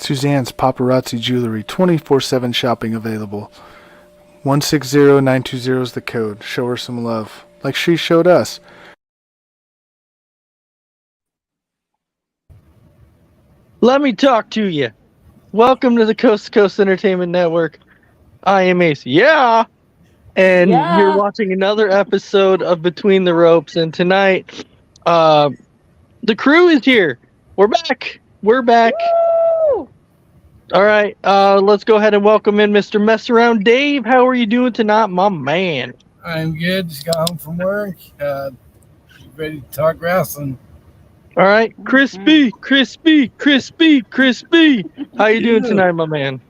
Suzanne's Paparazzi Jewelry, 24/7 shopping available. 160920 is the code. Show her some love, like she showed us. Let me talk to you. Welcome to the Coast to Coast Entertainment Network. I am Ace. Yeah! And you're watching another episode of Between the Ropes. And tonight, the crew is here. We're back. Woo! All right. Let's go ahead and welcome in Mr. Mess Around Dave. How are you doing tonight, my man? I'm good. Just got home from work. Ready to talk wrestling. All right. Crispy. How you doing tonight, my man?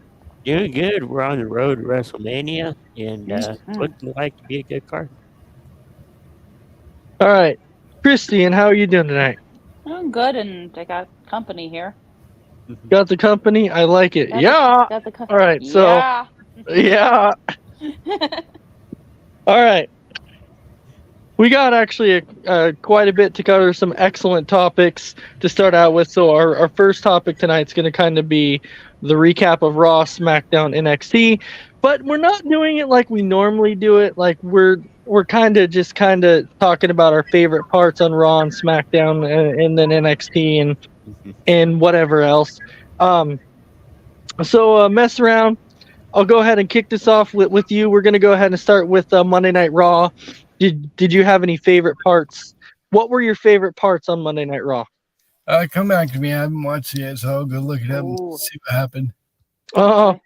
Doing good. We're on the road to WrestleMania, and it's looking like to be a good card. All right. Christian, how are you doing tonight? I'm good, and I got company here. Got the company? I like it. Got the All right. So, yeah. All right. We got actually quite a bit to cover, some excellent topics to start out with. So our first topic tonight is going to kind of be the recap of Raw, SmackDown, NXT. But we're not doing it like we normally do it. Like we're kind of talking about our favorite parts on Raw and SmackDown and then NXT and whatever else. So mess around. I'll go ahead and kick this off with you. We're going to go ahead and start with Monday Night Raw. Did you have any favorite parts? What were your favorite parts on Monday Night Raw? Come back to me. I haven't watched it yet, so I'll go look it up and see what happened. Oh,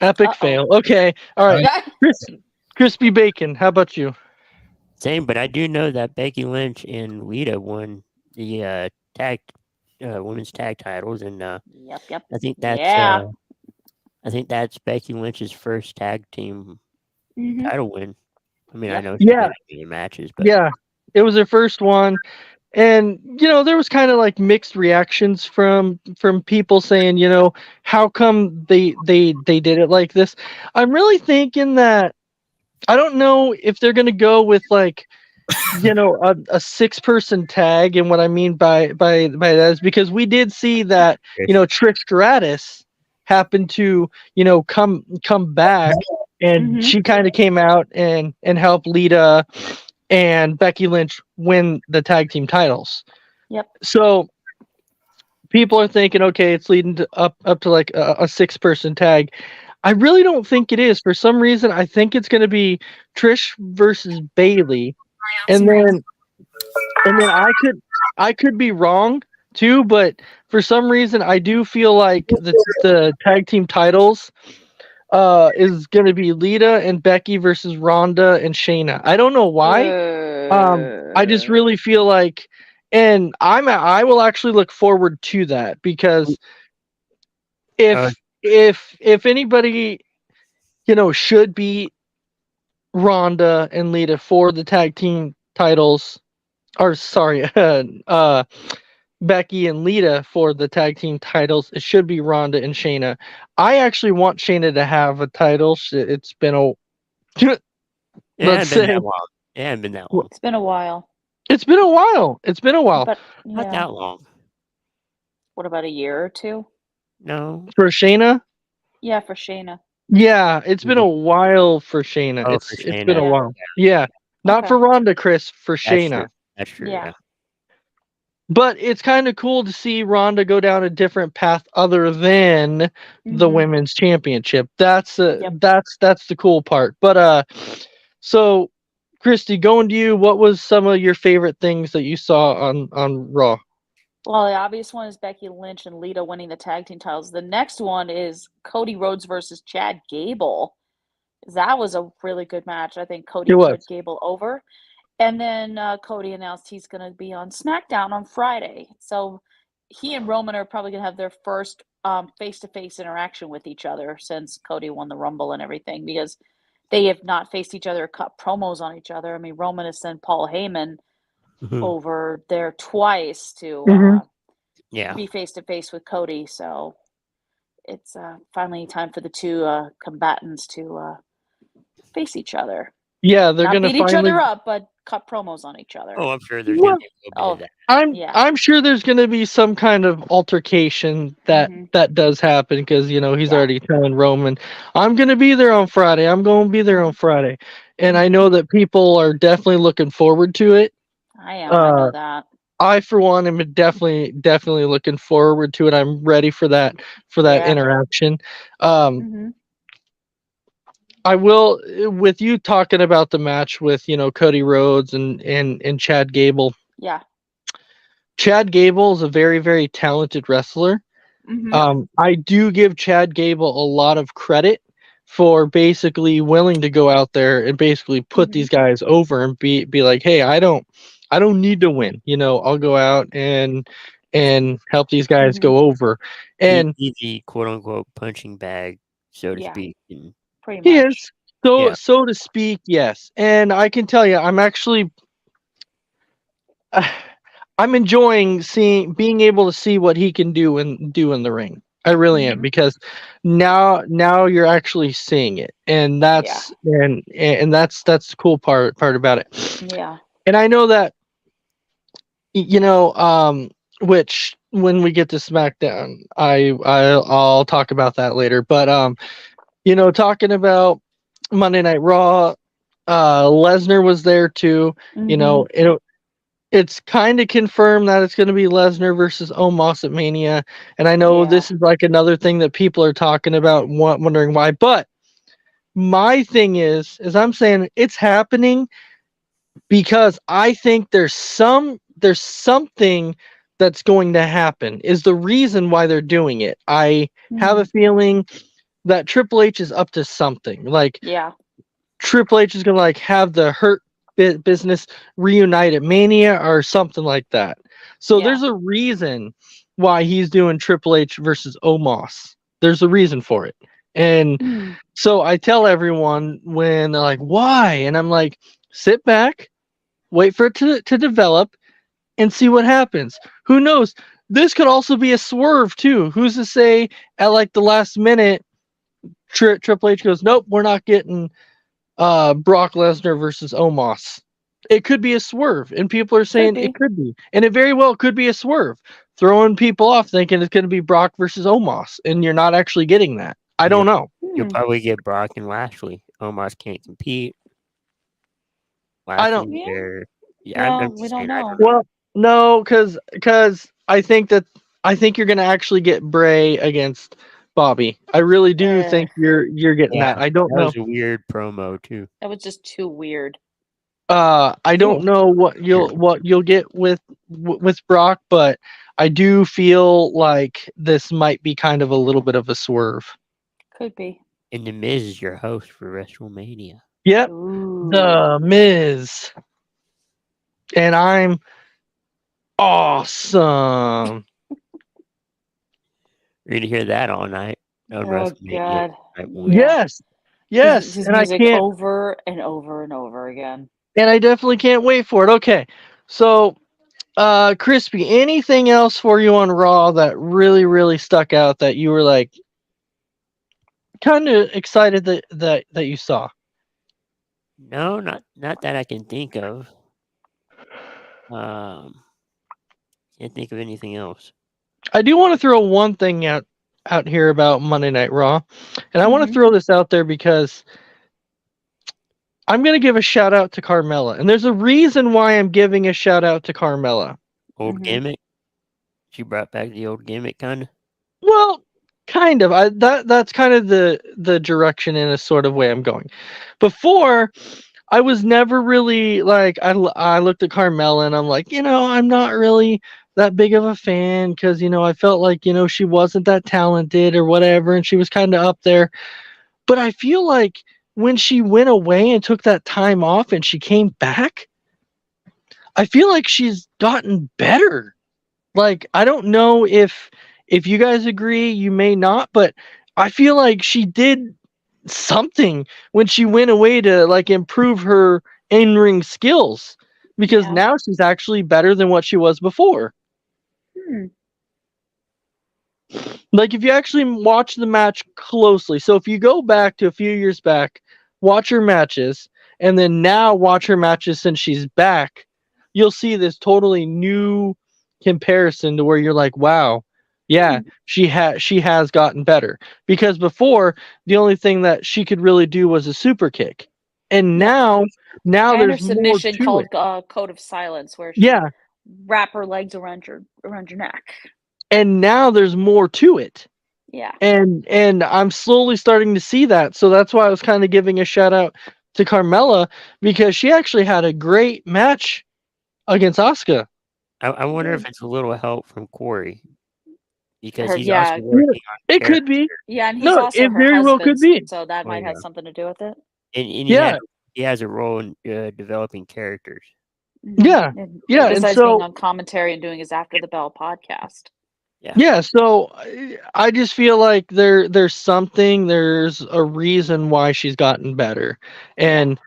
epic fail. Okay. All right. Crispy Bacon, how about you? Same, but I do know that Becky Lynch and Lita won the women's tag titles, and yep. I think that's Becky Lynch's first tag team title win. I mean, I know she did many matches, but it was her first one, and there was kind of like mixed reactions from people saying, how come they did it like this? I'm really thinking that I don't know if they're gonna go with like a 6-person tag, and what I mean by that is because we did see that Trish Stratus happened to come back. And she kind of came out and helped Lita and Becky Lynch win the tag team titles. Yep. So people are thinking, okay, it's leading up to like a 6-person tag. I really don't think it is. For some reason, I think it's going to be Trish versus Bayley, and then I could be wrong too, but for some reason, I do feel like the tag team titles is going to be Lita and Becky versus Ronda and Shayna. I don't know why. I just really feel like, and I will actually look forward to that because if anybody should beat Ronda and Lita for the tag team titles, or sorry, Becky and Lita for the tag team titles, it should be Ronda and Shayna. I actually want Shayna to have a title. It's been a It hasn't been that long. It's been a while. But, not that long. What about a year or two? No. For Shayna? Yeah, for Shayna. Yeah, it's been a while for Shayna. It's been a while. Yeah. Not for Ronda, Chris, for Shayna. That's true. Yeah. But it's kind of cool to see Ronda go down a different path other than the women's championship. That's the cool part. But so Christy, going to you, what was some of your favorite things that you saw on Raw? Well, the obvious one is Becky Lynch and Lita winning the tag team titles. The next one is Cody Rhodes versus Chad Gable. That was a really good match. I think Cody put Gable over. And then Cody announced he's going to be on SmackDown on Friday. So he and Roman are probably going to have their first face-to-face interaction with each other since Cody won the Rumble and everything, because they have not faced each other, cut promos on each other. I mean, Roman has sent Paul Heyman over there twice to be face-to-face with Cody. So it's finally time for the two combatants to face each other. Yeah, they're going to beat each other up, but cut promos on each other. Oh, I'm sure there's Well, gonna be a little bit of that. Yeah. I'm sure there's going to be some kind of altercation that does happen because he's Yeah. already telling Roman, I'm going to be there on Friday. I'm going to be there on Friday, and I know that people are definitely looking forward to it. I am. I know that. I, for one, am definitely looking forward to it. I'm ready for that Yeah. interaction. Mhm. I will, with you talking about the match with Cody Rhodes and Chad Gable. Yeah. Chad Gable is a very, very talented wrestler. Mhm. I do give Chad Gable a lot of credit for basically willing to go out there and basically put these guys over and be like, hey, I don't need to win. I'll go out and help these guys go over. And He's the quote unquote punching bag, so to Yeah. speak. And Pretty he much. is Yeah. so to speak, yes. And I can tell you, I'm actually I'm enjoying being able to see what he can do in the ring. I really am, because now you're actually seeing it, and that's and that's the cool part about it. Yeah. And I know that which when we get to SmackDown, I'll talk about that later. But talking about Monday Night Raw, Lesnar was there too. It's kind of confirmed that it's going to be Lesnar versus Omos at Mania. And I know this is like another thing that people are talking about, wondering why. But my thing is I'm saying it's happening because I think there's something that's going to happen, is the reason why they're doing it. I have a feeling that Triple H is up to something. Like, Triple H is going to like have the Hurt Business reunite at Mania or something like that. So there's a reason why he's doing Triple H versus Omos. There's a reason for it. And so I tell everyone when they're like, why? And I'm like, sit back, wait for it to develop, and see what happens. Who knows? This could also be a swerve too. Who's to say at like the last minute, Triple H goes, nope, we're not getting Brock Lesnar versus Omos. It could be a swerve, and people are saying it could be, and it very well could be a swerve, throwing people off thinking it's going to be Brock versus Omos, and you're not actually getting that. I don't know. You'll probably get Brock and Lashley. Omos can't compete. I don't. We I'm don't saying, know. Well, no, because I think you're going to actually get Bray against Bobby. I really do think you're getting that. I don't know. That was a weird promo too. That was just too weird. I don't know what you'll get with Brock, but I do feel like this might be kind of a little bit of a swerve. Could be. And The Miz is your host for WrestleMania. Yep, Ooh. The Miz, and I'm awesome. We're gonna hear that all night. On WrestleMania. God. Yes, His and music I can't. over and over and over again. And I definitely can't wait for it. Okay, so, Crispy, anything else for you on Raw that really, really stuck out that you were like kind of excited that you saw? No, not that I can think of. Can't think of anything else. I do want to throw one thing out here about Monday Night Raw, and I want to throw this out there because I'm going to give a shout out to Carmella, and there's a reason why I'm giving a shout out to Carmella. Old gimmick. She brought back the old gimmick, kind of. Well, kind of. That's kind of the direction in a sort of way I'm going. Before, I was never really like, I looked at Carmella and I'm like, I'm not really that big of a fan because, I felt like, she wasn't that talented or whatever, and she was kind of up there. But I feel like when she went away and took that time off and she came back, I feel like she's gotten better. Like, I don't know if you guys agree, you may not, but I feel like she did something when she went away to like improve her in-ring skills, because now she's actually better than what she was before. Like, if you actually watch the match closely, so if you go back to a few years back, watch her matches, and then now watch her matches since she's back, you'll see this totally new comparison to where you're like, wow, yeah, she has gotten better. Because before, the only thing that she could really do was a super kick. And now And her there's more submission to called it. Code of Silence, where she Yeah, wrap her legs around your neck. and now there's more to it. Yeah. And I'm slowly starting to see that. So that's why I was kind of giving a shout out to Carmella, because she actually had a great match against Asuka. I wonder if it's a little help from Corey, because Her- he's yeah. also working on It could be. Yeah, and he's No, also it her very well could husband, be. so that Oh, might yeah. have something to do with it. and Yeah. he has a role in developing characters. Yeah. And Yeah, and besides so- being on commentary and doing his After the Bell podcast. Yeah, so I just feel like there's a reason why she's gotten better. And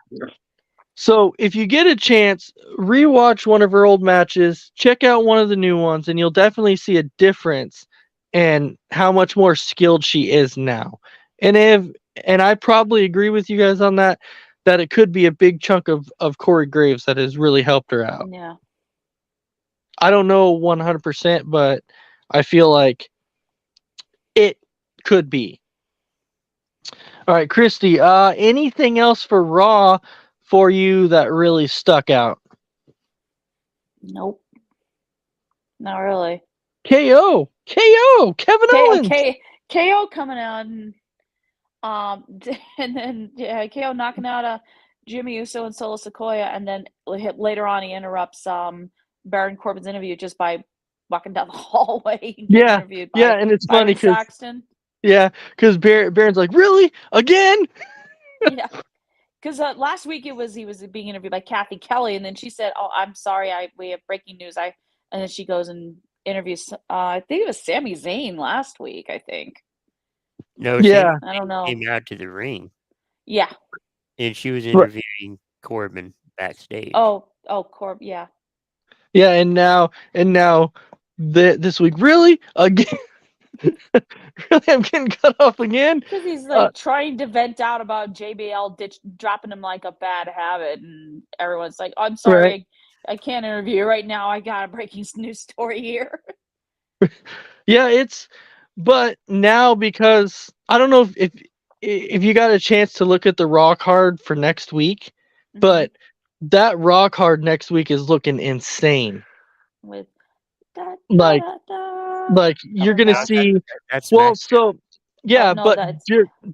so if you get a chance, rewatch one of her old matches, check out one of the new ones, and you'll definitely see a difference in how much more skilled she is now. And I probably agree with you guys on that it could be a big chunk of Corey Graves that has really helped her out. Yeah. I don't know 100%, but I feel like it could be. All right, Christy, anything else for Raw for you that really stuck out? Nope. Not really. KO, Kevin Owens. KO coming out and then KO knocking out Jimmy Uso and Solo Sikoa, and then later on he interrupts Baron Corbin's interview just by walking down the hallway and getting interviewed by And it's funny Byron because Saxton. Baron's like, really again? Yeah, because last week he was being interviewed by Kathy Kelly, and then she said, "Oh, I'm sorry, we have breaking news." And then she goes and interviews. I think it was Sami Zayn last week. I think. No, Yeah. I don't know. came out to the ring, Yeah. and she was interviewing Corbin backstage. Oh, Corb. Yeah. Yeah, and now this week, really again? Really, I'm getting cut off again. Because he's like trying to vent out about JBL dropping him like a bad habit, and everyone's like, "I'm sorry, Right. I can't interview you right now. I got a breaking news story here." Yeah, but now, because I don't know if you got a chance to look at the Raw card for next week, but that Raw card next week is looking insane. With Like you're gonna see. That's Well, Smack- so yeah, no, but that's-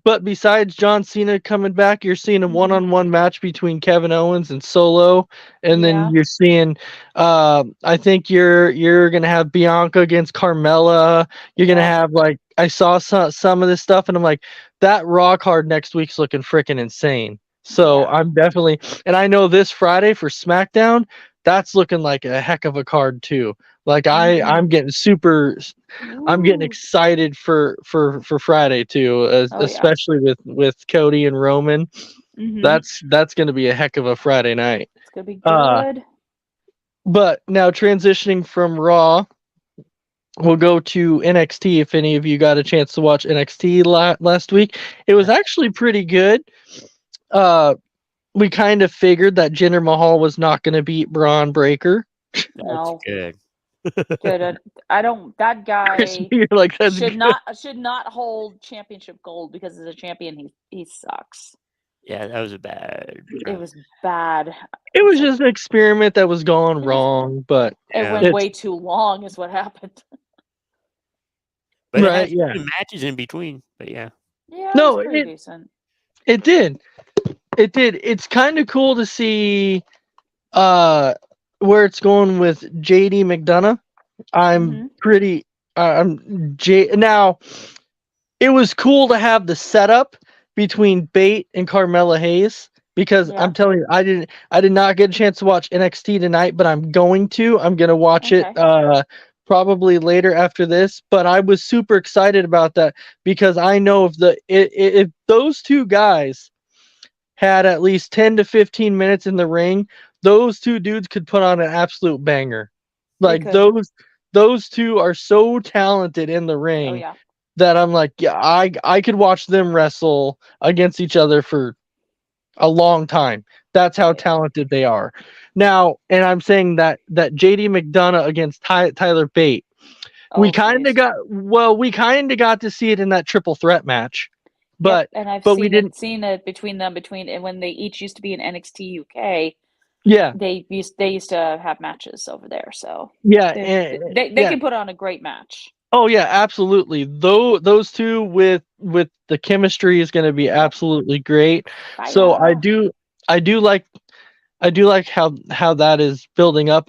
but besides John Cena coming back, you're seeing a one-on-one match between Kevin Owens and Solo, and Yeah. then you're seeing. I think you're gonna have Bianca against Carmella. You're gonna have I saw some of this stuff, and I'm like, that Raw card next week's looking freaking insane. So Yeah. I'm definitely, and I know this Friday for SmackDown, that's looking like a heck of a card too. Like I'm getting I'm getting Ooh. excited for Friday too, yeah. especially with Cody and Roman. Mhm. That's going to be a heck of a Friday night. It's gonna be good. But now transitioning from Raw, we'll go to NXT. If any of you got a chance to watch NXT last week, it was actually pretty good. We kind of figured that Jinder Mahal was not going to beat Braun Breaker. No, good. good. I don't. That guy Chris, you're like, that's should good. should not hold championship gold, because as a champion he sucks. Yeah, that was a bad. It was bad. It was just an experiment that was going wrong, but It Yeah. went It's- way too long, is what happened. But it Right, had yeah. some matches in between. But yeah, Yeah, No, it was pretty decent. it did. It did. It's kind of cool to see where it's going with JD McDonough. I'm pretty now it was cool to have the setup between Bate and Carmella Hayes, because Yeah. I'm telling you, I did not get a chance to watch NXT tonight, but I'm going to watch it probably later after this. But I was super excited about that, because I know if those two guys had at least 10 to 15 minutes in the ring, those two dudes could put on an absolute banger. Like could. those two are so talented in the ring Oh yeah. that I'm like, yeah, I could watch them wrestle against each other for a long time. That's how Yeah. talented they are. Now, and I'm saying that JD McDonough against Tyler Bate, we Oh, kind of please. got to see it in that triple threat match, Yep, but and I've we didn't. seen it between them and when they each used to be in NXT UK. Yeah, They used to have matches over there, so yeah, they can put on a great match. Oh yeah, absolutely. Though those two with the chemistry is going to be absolutely great. So Fire. I do like how that is building up.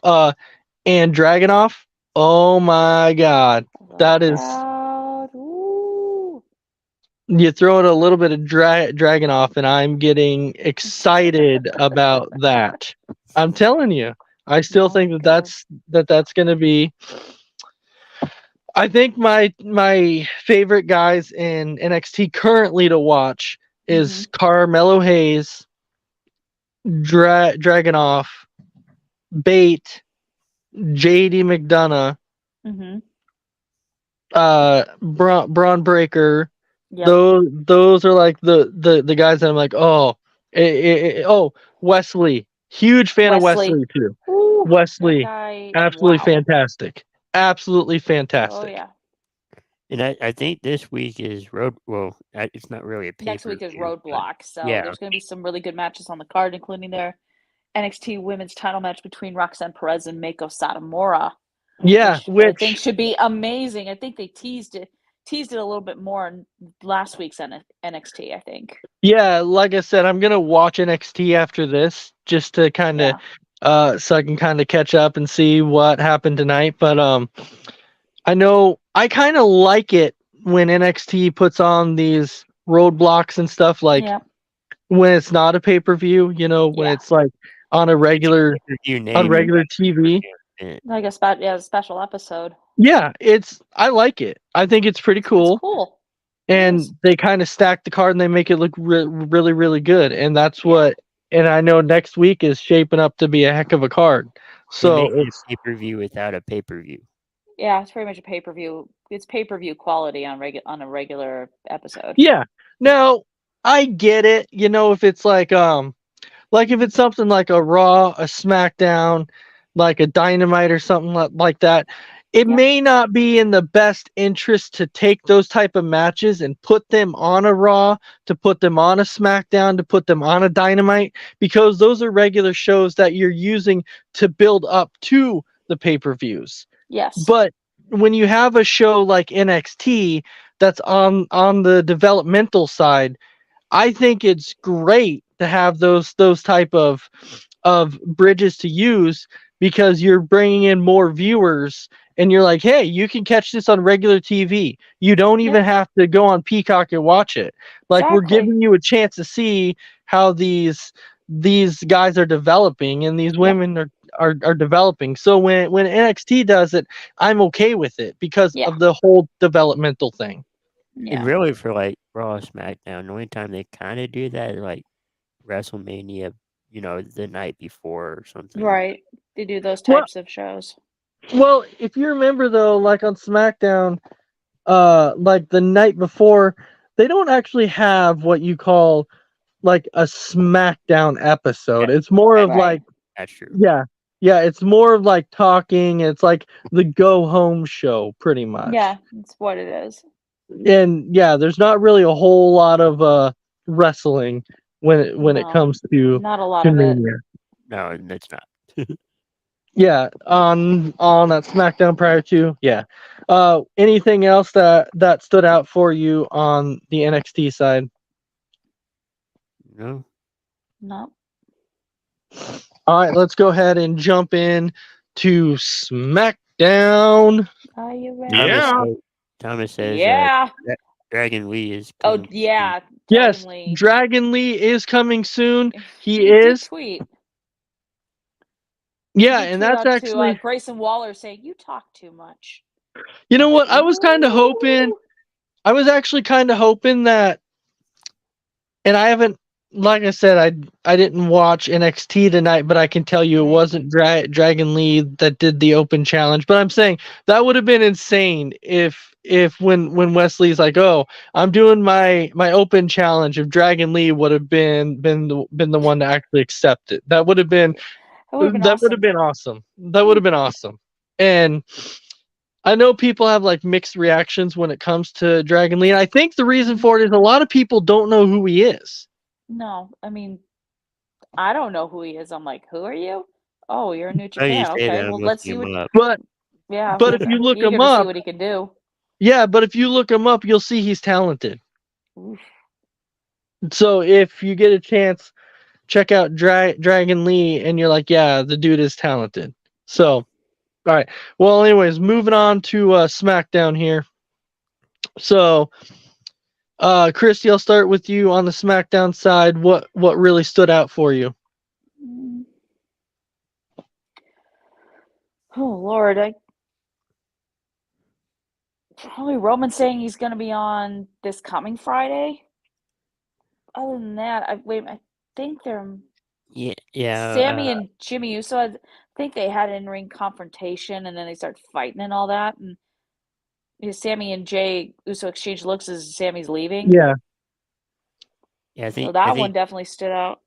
And Dragunov, oh my God, that Look is out. Ooh. you throw in a little bit of Dragunov, and I'm getting excited about that. I'm telling you, I still think Oh, that that's going to be. I think my favorite guys in NXT currently to watch is Carmelo Hayes, Dragunov, Bate, JD McDonough, Mm-hmm. Braun Breaker. Yep. Those are like the guys that I'm like, oh, Wesley. Huge fan of Wesley too. Ooh, that Wesley, guy, absolutely wow. fantastic. Absolutely Oh fantastic. yeah. And I think this week is it's not really a pay. Next week is Roadblock, so there's going to be some really good matches on the card, including their NXT Women's Title match between Roxanne Perez and Meiko Satomura. Yeah, which I think should be amazing. I think they teased it a little bit more in last week's NXT, I think. Yeah, like I said, I'm gonna watch NXT after this just to kind of so I can kind of catch up and see what happened tonight. But I know I kind of like it when NXT puts on these roadblocks and stuff, like when it's not a pay-per-view, when it's like on a regular TV. Like a special episode. Yeah, I like it. I think it's pretty cool. It's cool. And they kind of stack the card and they make it look really, really good. And that's what. And I know next week is shaping up to be a heck of a card. So it's pay-per-view without a pay-per-view. Yeah, it's pretty much a pay-per-view. It's pay-per-view quality on a regular episode. Yeah. Now I get it. If it's like if it's something like a Raw, a SmackDown, like a Dynamite or something like that, it may not be in the best interest to take those type of matches and put them on a Raw, to put them on a SmackDown, to put them on a Dynamite, because those are regular shows that you're using to build up to the pay-per-views. Yes. But when you have a show like NXT that's on the developmental side, I think it's great to have those type of bridges to use, because you're bringing in more viewers and you're like, hey, you can catch this on regular TV. You don't even have to go on Peacock and watch it. Like, we're giving you a chance to see how these guys are developing and these women are developing. So when NXT does it, I'm okay with it because of the whole developmental thing. Yeah. And really, for like Raw, SmackDown, the only time they kind of do that is like WrestleMania, the night before or something. Right. They do those types of shows. Well, if you remember though, like on SmackDown, like the night before, they don't actually have what you call like a SmackDown episode. It's more of like, that's true. Yeah, it's more of like talking. It's like the go home show, pretty much. Yeah, that's what it is. And there's not really a whole lot of wrestling when it comes to not a lot of it. No, it's not. Yeah, on that SmackDown prior to, anything else that stood out for you on the NXT side? No. All right, let's go ahead and jump in to SmackDown. Are you ready? Thomas says, Dragon Lee is coming. Oh, yeah. Yes, Lee. Dragon Lee is coming soon. He did is. Tweet. Yeah, and that's actually to, Grayson Waller saying, you talk too much. You know what? I was actually kind of hoping that, and I haven't like I said, I didn't watch NXT tonight, but I can tell you it wasn't Dragon Lee that did the open challenge. But I'm saying that would have been insane if when Wesley's like, "Oh, I'm doing my open challenge," if Dragon Lee would have been the one to actually accept it. That would have been That would have been that would have awesome. been awesome. That would have been awesome. And I know people have like mixed reactions when it comes to Dragon Lee. And I think the reason for it is a lot of people don't know who he is. No, I mean, I don't know who he is. I'm like, who are you? Oh, you're in New Oh, you Japan. say Okay, that, well, I'm let's see looking what. him up. Yeah, But if you look eager him to see up, what he can do. yeah, but if you look him up, you'll see he's talented. Oof. So if you get a chance, check out Dragon Lee, and you're like, yeah, the dude is talented. So, all right. Well, anyways, moving on to SmackDown here. So, Christy, I'll start with you on the SmackDown side. What really stood out for you? Mm. Oh Lord, probably Roman saying he's going to be on this coming Friday. Other than that, I think they're Yeah. Sammy and Jimmy Uso. I think they had an in-ring confrontation, and then they start fighting and all that. And Sammy and Jay Uso exchange looks as Sammy's leaving. Yeah. I think So that I one think definitely stood out.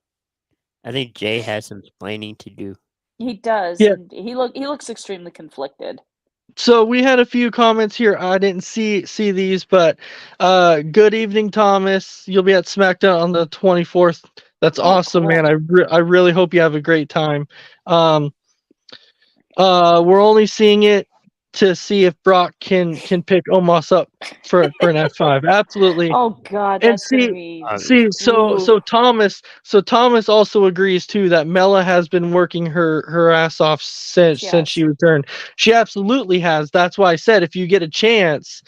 I think Jay has some explaining to do. He does, Yeah. and he looks extremely conflicted. So we had a few comments here. I didn't see these, but good evening, Thomas. You'll be at SmackDown on the 24th. That's awesome, cool. man. I really hope you have a great time. We're only seeing it to see if Brock can pick Omos up for an F5. Absolutely. Oh God, And that's gonna be. so Thomas also agrees too that Mela has been working her ass off since she returned. She absolutely has. That's why I said if you get a chance,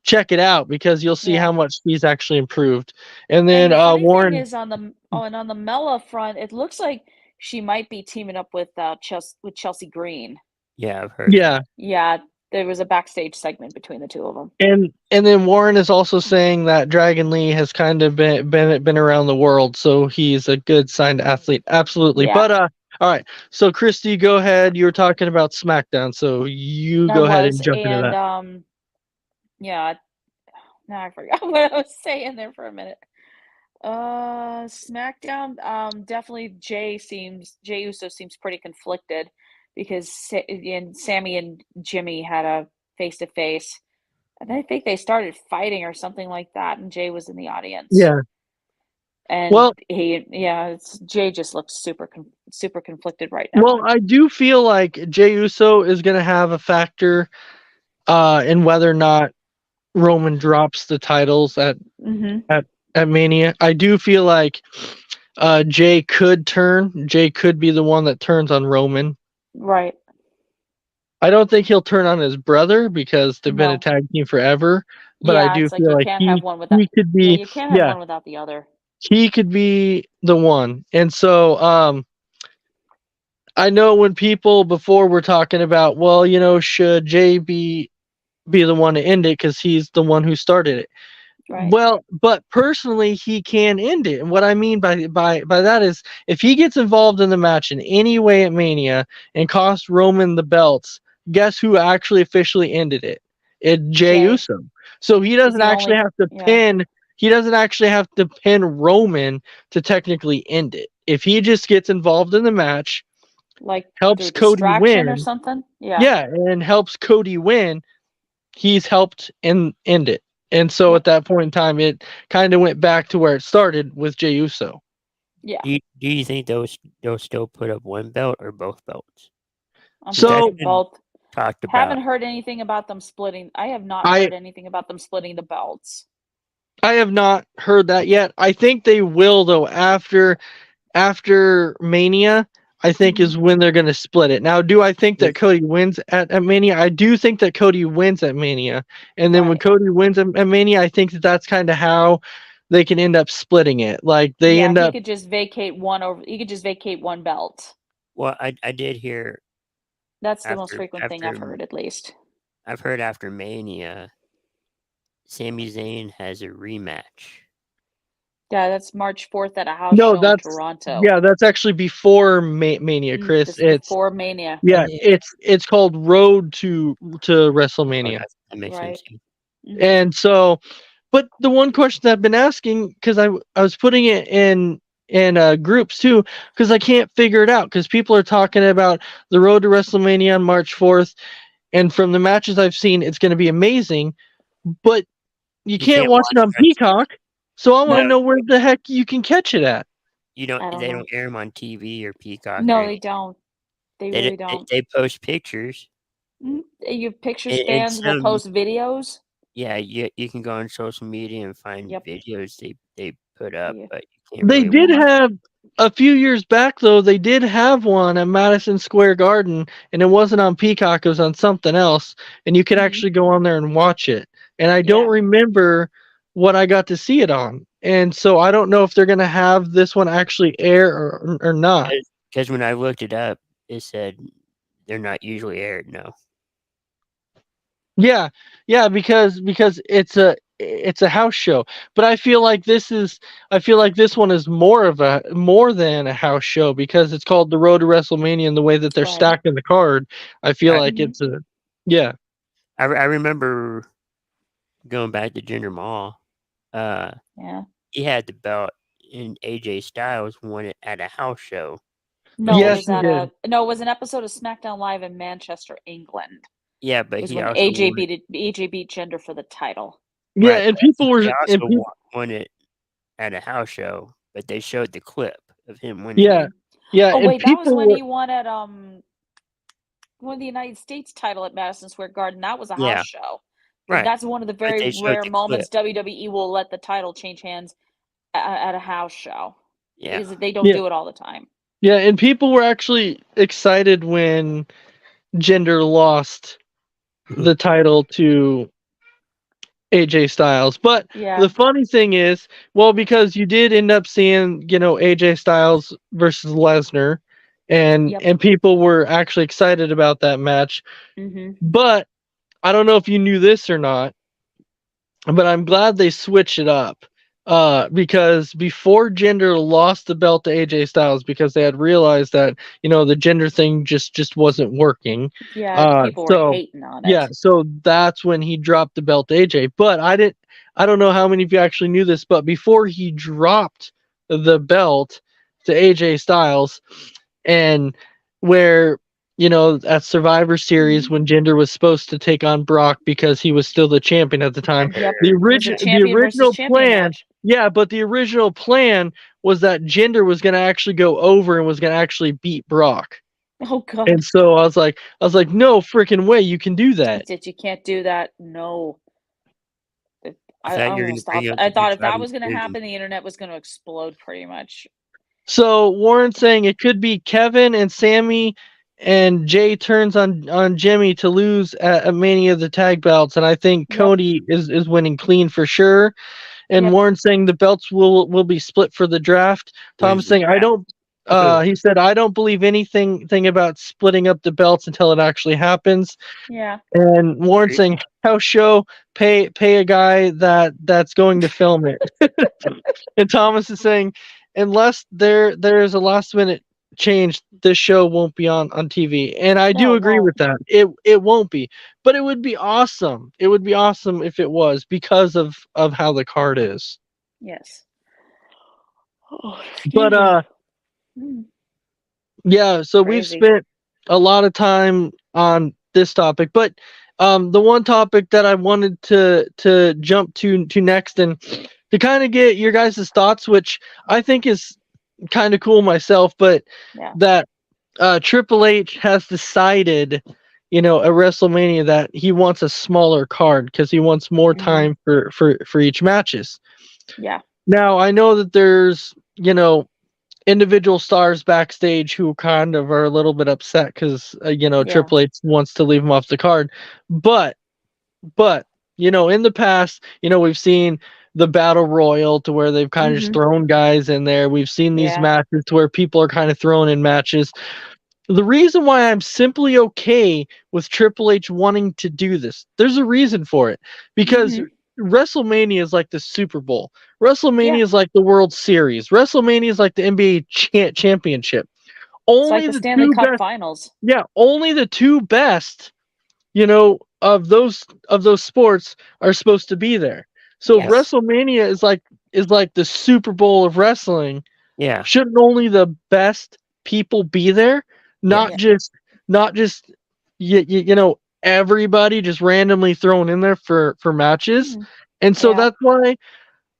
check it out because you'll see how much she's actually improved. And then the funny Warren thing is on the Mela front, it looks like she might be teaming up with Chelsea Green. Yeah, I've heard. Yeah. Yeah, there was a backstage segment between the two of them. And then Warren is also saying that Dragon Lee has kind of been around the world, so he's a good signed athlete. Absolutely. Yeah. But all right. So Christy, go ahead. You were talking about SmackDown, so you go ahead and jump into that. Yeah. Now I forgot what I was saying there for a minute. SmackDown. Definitely Jay Uso seems pretty conflicted because Sammy and Jimmy had a face-to-face, and I think they started fighting or something like that, and Jay was in the audience. Yeah. And Jay just looks super conflicted right now. Well, I do feel like Jey Uso is going to have a factor in whether or not Roman drops the titles at Mania. I do feel like Jay could be the one that turns on Roman. Right. I don't think he'll turn on his brother because they've been a tag team forever. But I do feel like he could be. You can't have one without the other. He could be the one. And so I know when people before were talking about, well, should Jay be the one to end it because he's the one who started it. Right. Well, but personally, he can end it. And what I mean by that is if he gets involved in the match in any way at Mania and costs Roman the belts, guess who actually officially ended it? It's Jey Uso. So he doesn't actually have to pin. He doesn't actually have to pin Roman to technically end it. If he just gets involved in the match, like helps Cody win or something, and helps Cody win, he's helped end it. And so at that point in time, it kind of went back to where it started with Jey Uso. Yeah. Do you think they'll still put up one belt or both belts? So both. Talked about. Haven't heard anything about them splitting. I have not heard anything about them splitting the belts. I have not heard that yet. I think they will though after Mania. I think is when they're going to split it. Now, do I think that Cody wins at Mania? I do think that Cody wins at Mania. And then when Cody wins at Mania, I think that's kind of how they can end up splitting it. Like they end up. He could just vacate one belt. Well, I did hear. That's the most frequent thing I've heard, at least. I've heard after Mania, Sami Zayn has a rematch Yeah, that's March 4th at a house No, show in that's Toronto. yeah, that's actually before Mania, Chris. This is It's before Mania. yeah, it's called Road to WrestleMania. That makes Right. sense. Mhm. And so, but the one question that I've been asking, because I was putting it in groups too, because I can't figure it out, because people are talking about the Road to WrestleMania on March 4th, and from the matches I've seen, it's going to be amazing, but you can't watch it on on TV. Peacock, so I want to No. know where the heck you can catch it at. You don't. I don't They know. don't air them on TV or Peacock. No, or they anything. don't. They They, really don't- don't. they post pictures. Your picture And spans will some- post videos. Yeah, you can go on social media and find Yep. videos they put up, Yeah. but you can't They really did watch. have a few years back, though. They did have one at Madison Square Garden, and it wasn't on Peacock. It was on something else, and you could Mhm. actually go on there and watch it. And I don't Yeah. remember what I got to see it on, and so I don't know if they're gonna have this one actually air or not. Because when I looked it up, it said they're not usually aired. No. Yeah, because it's a house show, but I feel like this one is more than a house show, because it's called the Road to WrestleMania, and the way that they're Right. stacking the card, I feel Right. like Mhm. it's a yeah. I remember going back to Jinder Mahal. Yeah. He had the belt, and AJ Styles won it at a house show. No, Yes, it was he at did. it was an episode of SmackDown Live in Manchester, England. Yeah, but Is he when also AJ won it. beat Jinder for the title. Yeah, Right, and but people were he and also people, won it at a house show, but they showed the clip of him winning. yeah, it. yeah, Oh and wait, that was people when were he won the United States title at Madison Square Garden. That was a Yeah. house show. Right. That's one of the But they very showed rare the moments clip. WWE will let the title change hands at a house show. Yeah. Because they don't Yeah. do it all the time. yeah, and people were actually excited when Jinder lost the title to AJ Styles. But Yeah. the funny thing is, well, because you did end up seeing, AJ Styles versus Lesnar, and Yep. and people were actually excited about that match. Mm-hmm. But I don't know if you knew this or not, but I'm glad they switched it up. Because before Jinder lost the belt to AJ Styles, because they had realized that, the gender thing just wasn't working. Yeah, people were hating on it. Yeah, so that's when he dropped the belt to AJ. But I don't know how many of you actually knew this, but before he dropped the belt to AJ Styles, and where, at Survivor Series, when Jinder was supposed to take on Brock because he was still the champion at the time, Yep. the It was a champion versus original champion plan, match. yeah, but the original plan was that Jinder was going to actually go over and was going to actually beat Brock. Oh god. And so I was like, no freaking way you can do that. You can't do that. No. I thought you were gonna bring up I the thought big if that five was going to division. happen, the internet was going to explode pretty much. So Warren's saying it could be Kevin and Sammy, and Jay turns on Jimmy to lose at Mania of the tag belts, and I think Yep. Cody is winning clean for sure. And Yep. Warren's saying the belts will be split for the draft. Tom's Where's the saying I draft? don't. He said I don't believe anything about splitting up the belts until it actually happens. Yeah. And Warren's saying house show, pay a guy that's going to film it. And Thomas is saying, unless there is a last minute change, this show won't be on TV. And I do No, it agree with that. It won't be. But it would be awesome. It would be awesome if it was, because of how the card is. Yes. But yeah, so we've Crazy. spent a lot of time on this topic, but the one topic that I wanted to jump to next, and to kind of get your guys' thoughts, which I think is kind of cool myself, but Yeah. that Triple H has decided, at WrestleMania, that he wants a smaller card because he wants more Mhm. time for each matches. Yeah. Now, I know that there's, individual stars backstage who kind of are a little bit upset because, Yeah. Triple H wants to leave him off the card. But, in the past, we've seen the Battle Royal to where they've kind of just Mhm. thrown guys in there. We've seen these Yeah. matches to where people are kind of thrown in matches. The reason why I'm simply okay with Triple H wanting to do this, there's a reason for it. Because Mhm. WrestleMania is like the Super Bowl. WrestleMania Yeah. is like the World Series. WrestleMania is like the NBA championship. It's Only like the the Stanley two Cup best. Finals. Yeah, only the two best, of those sports are supposed to be there. So Yes. WrestleMania is like the Super Bowl of wrestling. Yeah. Shouldn't only the best people be there, not Yeah. just everybody just randomly thrown in there for matches. Mhm. And so Yeah.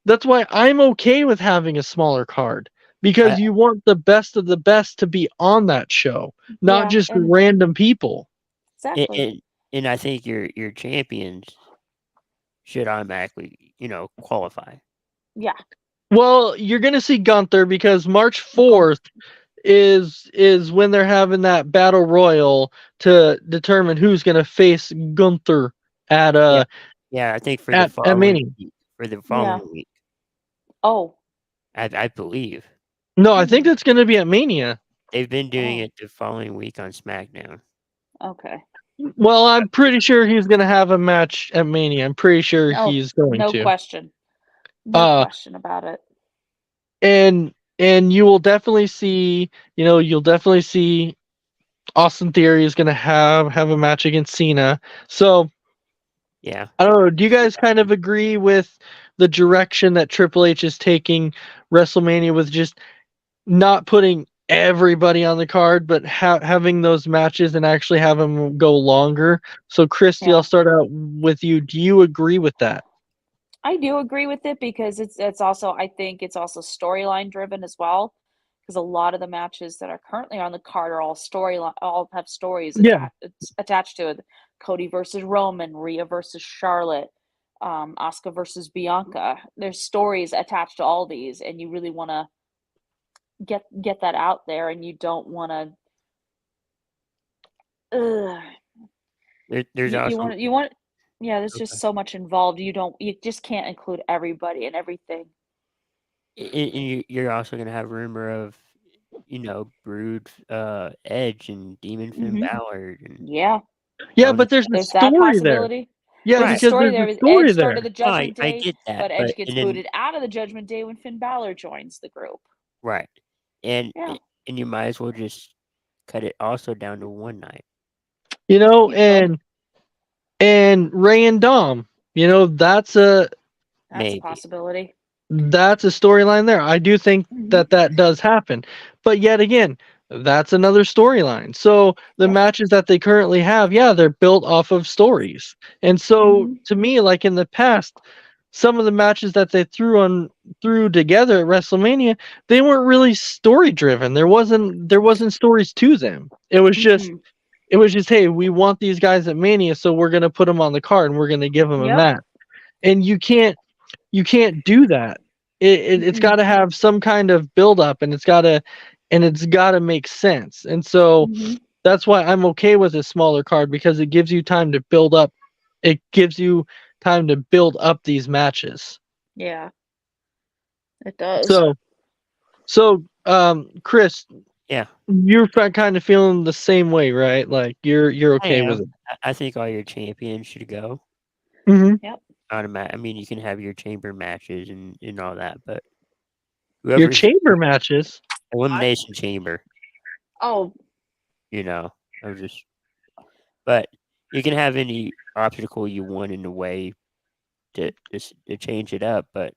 that's why I'm okay with having a smaller card, because I- you want the best of the best to be on that show, not Yeah, just and random people. exactly. and I think your champions should automatically, qualify. Yeah. Well, you're gonna see Gunther because March 4th is when they're having that battle royal to determine who's gonna face Gunther at Yeah, I think for at Mania. the following week, Oh. I believe No, I think that's gonna be at Mania. they've been doing Oh. it the following week on SmackDown. Okay. Well, I'm pretty sure he's gonna have a match at Mania. I'm pretty sure Oh, he's going no to. question. No Uh, question about it. and you will definitely see, Austin Theory is gonna have a match against Cena. So Yeah, I don't know. Do you guys kind of agree with the direction that Triple H is taking WrestleMania, with just not putting everybody on the card, but having those matches and actually have them go longer? So, Christy, Yeah. I'll start out with you. Do you agree with that? I do agree with it because it's also, I think it's also storyline driven as well, because a lot of the matches that are currently on the card are all have stories Yeah. attached to it. Cody versus Roman, Rhea versus Charlotte, Asuka versus Bianca. There's stories attached to all these, and you really want to get that out there, and you don't want to. there's also You want. Yeah, there's Okay. just so much involved. You just can't include everybody and everything. you're also gonna have rumor of Brood, Edge, and Demon Finn Mhm. Balor, and Yeah, Yeah, all but this. there's a there's that story there. possibility. Yeah, There's a Right. because story there's there a with story Edge there. started the Judgment I Day, get that, but Edge gets and then booted out of the Judgment Day when Finn Balor joins the group. right, and Yeah. and you might as well just cut it also down to one night. You could. And Ray and Dom, that's a That's Maybe. a possibility. storyline there. I do think Mhm. that does happen. But yet again, that's another storyline. So the Yeah. matches that they currently have, yeah, they're built off of stories. And so Mhm. to me, like in the past, some of the matches that they threw together at WrestleMania, they weren't really story driven. There wasn't stories to them. It was just Mhm. hey, we want these guys at Mania, so we're gonna put them on the card and we're gonna give them a Yep. match. And you can't do that. It's Mm-mm. got to have some kind of build up, and it's got to make sense. And so Mhm. that's why I'm okay with a smaller card, because it gives you time to build up. It gives you time to build up these matches. Yeah. It does. So Chris, Yeah, you're kind of feeling the same way, right? Like you're okay with it. I think all your champions should go. Mm-hmm. Automatic. I mean, you can have your chamber matches and all that, but Your whoever's chamber matches. elimination chamber, Oh, but you can have any obstacle you want in the way to change it up, but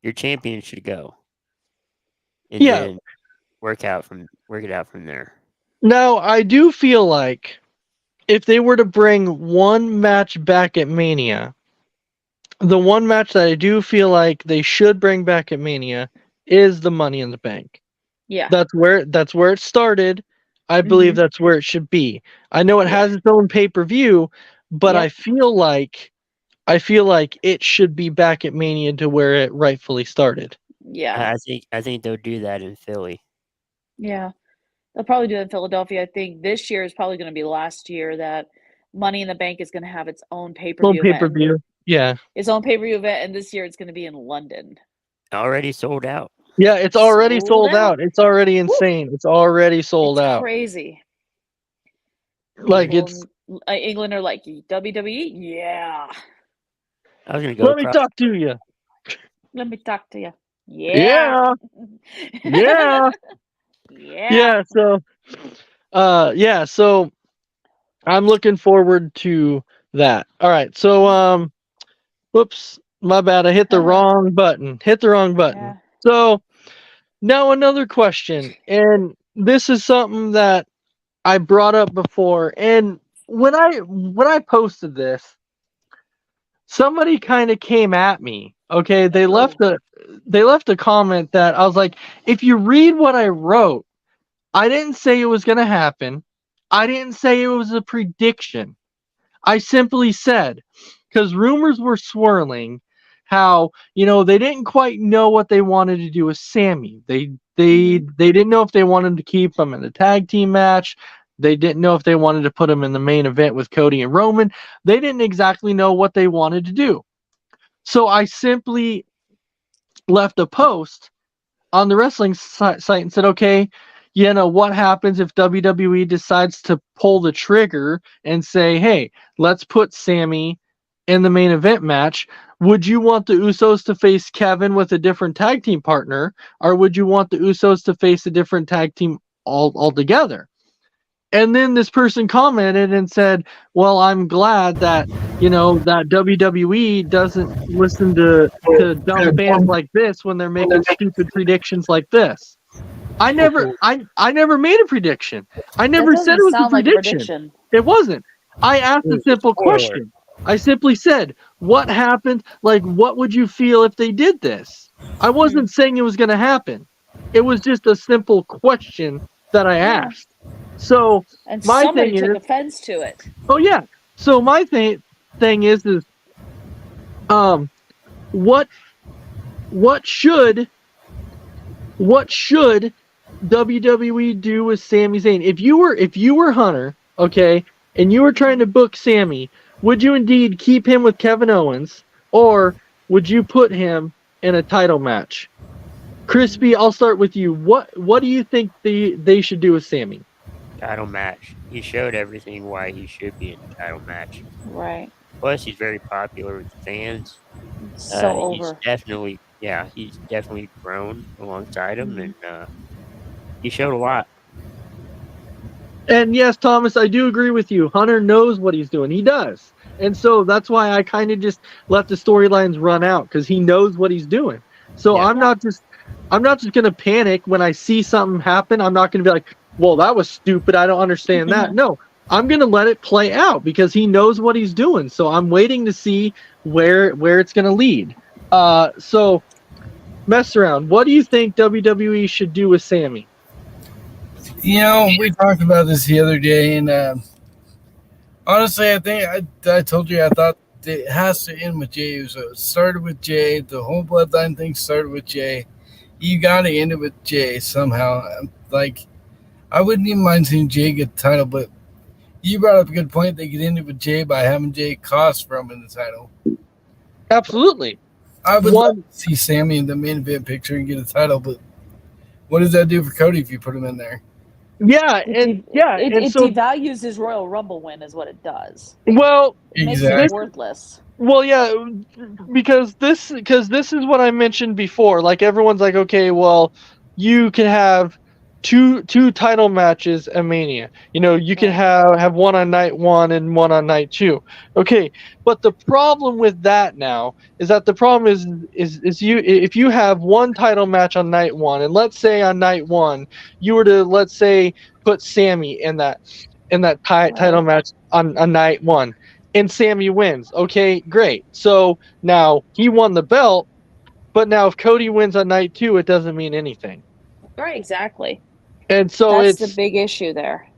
your champion should go. And Yeah. then work it out from there. Now, I do feel like if they were to bring one match back at Mania, the one match that I do feel like they should bring back at Mania is the Money in the Bank. yeah. That's where it started. I believe Mhm. that's where it should be. I know it Yeah. has its own pay-per-view, but Yep. I feel like it should be back at Mania to where it rightfully started. Yeah. I think they'll do that in Philly. Yeah. They'll probably do it in Philadelphia. I think this year is probably going to be the last year that Money in the Bank is going to have its own Own pay-per-view pay-per-view. event. Yeah. Its own pay-per-view event, and this year it's going to be in London. Already sold out. Yeah, it's already Sold sold out. It's already insane. It's already sold It's out. crazy. Like People it's in England are like WWE. Yeah. I was gonna go. Let me talk to you. Let me talk to you. Yeah. Yeah. Yeah. So I'm looking forward to that. All right. So whoops, my bad. I hit the wrong button. Yeah. So now another question, and this is something that I brought up before, and when I posted this, somebody kind of came at me. Okay, they left a comment that I was like, if you read what I wrote, I didn't say it was going to happen. I didn't say it was a prediction. I simply said, because rumors were swirling, how they didn't quite know what they wanted to do with Sammy. They didn't know if they wanted to keep him in the tag team match. They didn't know if they wanted to put him in the main event with Cody and Roman. They didn't exactly know what they wanted to do. So I simply left a post on the wrestling site and said, okay, what happens if WWE decides to pull the trigger and say, hey, let's put Sammy in the main event match? Would you want the Usos to face Kevin with a different tag team partner, or would you want the Usos to face a different tag team altogether? And then this person commented and said, well, I'm glad that, that WWE doesn't listen to dumb fans like this when they're making stupid predictions like this. I never made a prediction. I never said it was a prediction. It wasn't. I asked a simple question. I simply said, what happened? Like, what would you feel if they did this? I wasn't saying it was going to happen. It was just a simple question that I asked. So and my somebody thing took is, offense to it. Oh yeah. So my thing is what should WWE do with Sami Zayn? If you were Hunter, okay, and you were trying to book Sami, would you indeed keep him with Kevin Owens, or would you put him in a title match? Crispy, I'll start with you. What do you think they should do with Sami? Title match. He showed everything why he should be in the title match. Right. Plus, he's very popular with fans. So over. He's definitely grown alongside him, and he showed a lot. And yes, Thomas, I do agree with you. Hunter knows what he's doing. He does. And so that's why I kind of just let the storylines run out, because he knows what he's doing. So yeah. I'm not just going to panic when I see something happen. I'm not going to be like, well, that was stupid. I don't understand that. No, I'm going to let it play out because he knows what he's doing. So I'm waiting to see where it's going to lead. So mess around. What do you think WWE should do with Sami? We talked about this the other day, and honestly, I think I told you I thought it has to end with Jey Uso. It started with Jey. The whole Bloodline thing started with Jey. You got to end it with Jey somehow. Like, I wouldn't even mind seeing Jey get the title, but you brought up a good point. They could end it with Jey by having Jey cost Roman the title. Absolutely. I would love to see Sami in the main event picture and get a title, but what does that do for Cody if you put him in there? Yeah, it devalues his Royal Rumble win, is what it does. Well, it makes it worthless. Well, yeah, because this is what I mentioned before. Like, everyone's like, okay, well, you can have two title matches at Mania. You can have one on night 1 and one on night 2. Okay, but the problem with that now is that the problem is if you have one title match on night 1, and let's say on night 1 you were to put Sami in that title match on night 1, and Sami wins. Okay, great. So now he won the belt, but now if Cody wins on night 2, it doesn't mean anything. Right, exactly. And so that's the big issue there.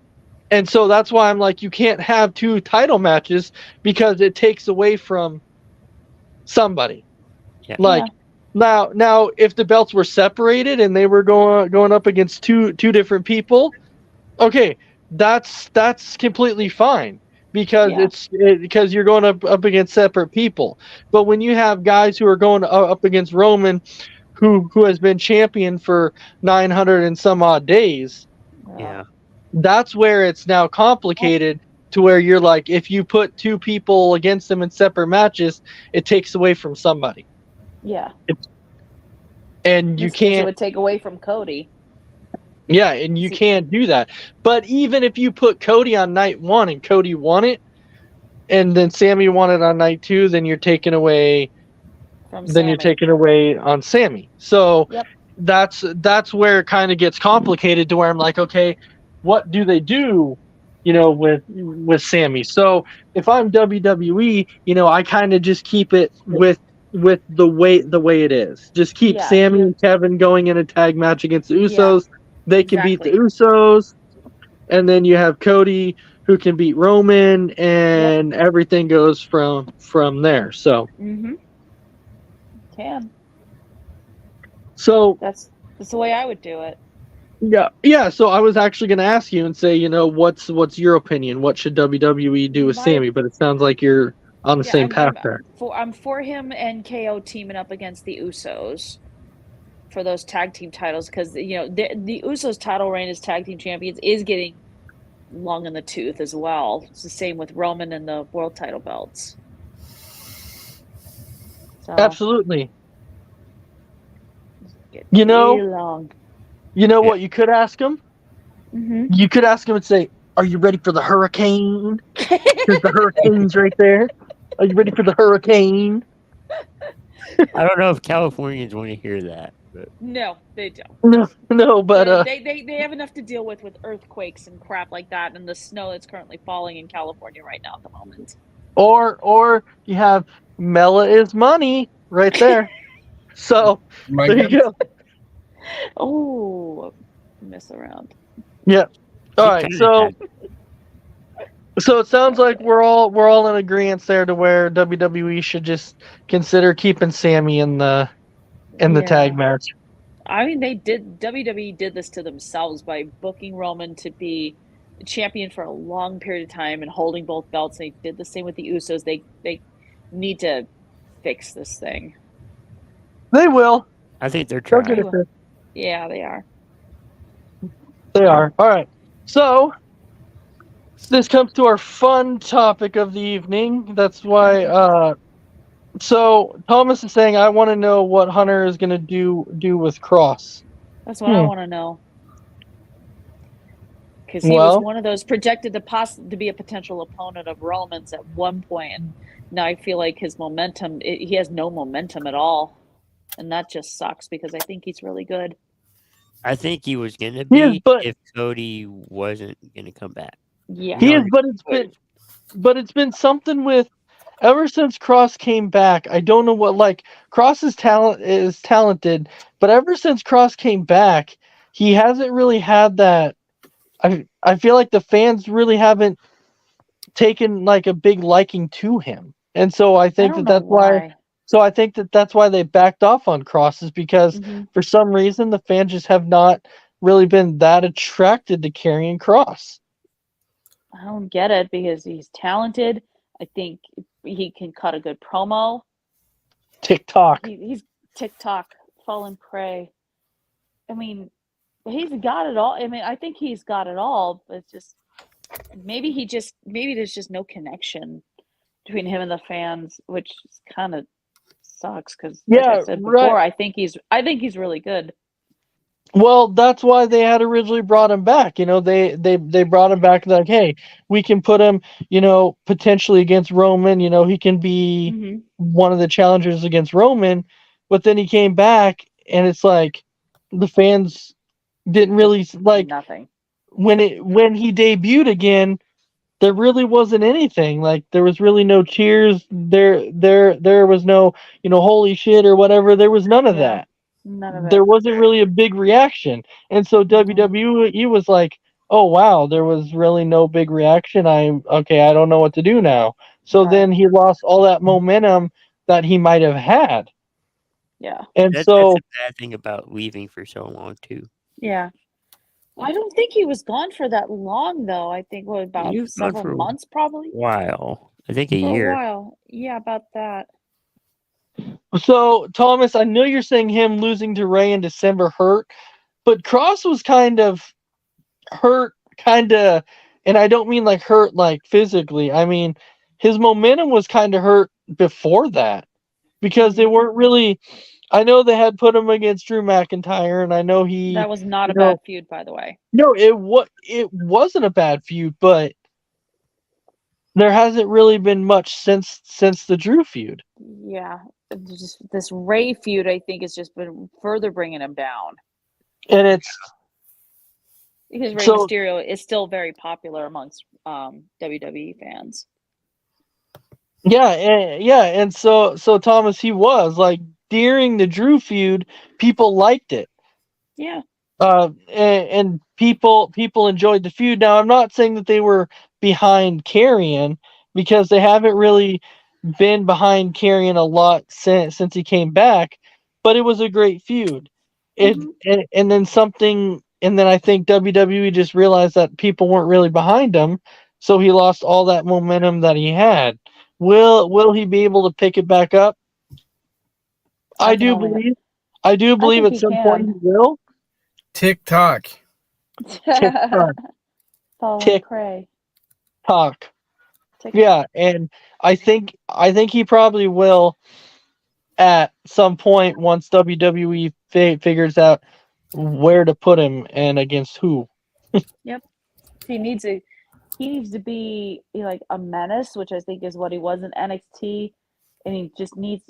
And so that's why I'm like, you can't have 2 title matches because it takes away from somebody. Yeah. Now if the belts were separated and they were going up against two different people, okay, that's completely fine because because you're going up against separate people. But when you have guys who are going up against Roman, who has been champion for 900 and some odd days, yeah, that's where it's now complicated to where you're like, if you put two people against them in separate matches, it takes away from somebody, Yeah. and In you this case, it can't. would take away from Cody. Yeah, and you See- can't do that. But even if you put Cody on night 1 and Cody won it, and then Sammy won it on night 2, then you're taking away. From Then you're Sammy. taking away on Sammy. So Yep. that's where it kind of gets complicated to where I'm like, okay, what do they do, with Sammy? So if I'm WWE, I kind of just keep it with the way it is. Just keep Yeah, Sammy and Kevin going in a tag match against the Yeah, Usos. They can beat the exactly. Usos, and then you have Cody who can beat Roman, and everything goes from there. So. Mm-hmm. Can. So That's the way I would do it. yeah. So I was actually going to ask you and say, what's your opinion? What should WWE do with My- Sammy? But it sounds like you're on the same path there. I'm for him and KO teaming up against the Usos for those tag team titles because the Usos title reign as tag team champions is getting long in the tooth as well. It's the same with Roman and the world title belts. So, Absolutely. get You know- really long. You know what you could ask him? Mm-hmm. You could ask him and say, "Are you ready for the hurricane? Because the hurricane's right there. Are you ready for the hurricane?" I don't know if Californians want to hear that, but No, they don't. No, but they have enough to deal with earthquakes and crap like that and the snow that's currently falling in California right now at the moment. or you have Mela is money right there. So My there you go. Oh, mess around. Yeah. All he right. kinda So. had- So it sounds like we're all in agreement there to where WWE should just consider keeping Sammy in the tag match. I mean, WWE did this to themselves by booking Roman to be champion for a long period of time and holding both belts. They did the same with the Usos. They need to fix this thing. They will. I think they're They'll trying. get it fixed. Yeah, they are. They are. All right. So this comes to our fun topic of the evening. That's why. So Thomas is saying, I want to know what Hunter is going to do with Cross. That's what I want to know. Because he Well- was one of those projected to be a potential opponent of Roman's at one point, and now I feel like his momentum, he has no momentum at all, and that just sucks because I think he's really good. I think he was going to He is, be but- if Cody wasn't going to come back. Yeah, He is, but it's been something with ever since Cross came back. I don't know what, like, Cross's talent is talented, but ever since Cross came back, he hasn't really had that. I feel like the fans really haven't taken like a big liking to him, and so I think that's why. So I think that's why they backed off on Cross, is because Mhm. for some reason the fans just have not really been that attracted to Karrion Cross. I don't get it because he's talented. I think he can cut a good promo. TikTok. He's TikTok, fallen prey. I mean, he's got it all. I mean, I think he's got it all, but it's just maybe there's just no connection between him and the fans, which kind of sucks because like I Yeah, said before, right. I think he's really good. Well, that's why they had originally brought him back. They brought him back like, hey, we can put him, potentially against Roman. He can be Mm-hmm. one of the challengers against Roman. But then he came back, and it's like the fans didn't really like Nothing. when he debuted again. There really wasn't anything. Like, there was really no cheers. There was no, holy shit or whatever. There was none of Yeah. that. None of it. There wasn't really a big reaction. And so WWE was like, oh, wow, there was really no big reaction. I don't know what to do now. So Right. then he lost all that momentum that he might have had. Yeah. And That's so, a bad thing about leaving for so long, too. Yeah. Well, I don't think he was gone for that long, though. I think about He was gone several for a months, probably. While. I think a For year. a while. Yeah, about that. Thomas, I know you're saying him losing to Ray in December hurt, but Cross was kind of hurt, kind of and I don't mean like hurt like physically. I mean his momentum was kind of hurt before that because they weren't really. I know they had put him against Drew McIntyre, and I know he. That was not a know- bad feud, by the way. No, it wasn't a bad feud, but there hasn't really been much since the Drew feud. Yeah, just this Ray feud, I think, has just been further bringing him down. And it's Because Rey So- Mysterio is still very popular amongst WWE fans. and so Thomas, he was like during the Drew feud, people liked it. Yeah. And people enjoyed the feud. Now I'm not saying that they were behind Karrion because they haven't really been behind Karrion a lot since he came back, but it was a great feud. And then I think WWE just realized that people weren't really behind him, so he lost all that momentum that he had. Will he be able to pick it back up? I do Definitely. believe think at he some can. point he will. TikTok. TikTok. Follow Tick- Cray. Talk. Tick- Yeah, and I think he probably will at some point once WWE figures out where to put him and against who. He needs to be like a menace, which I think is what he was in NXT, and he just needs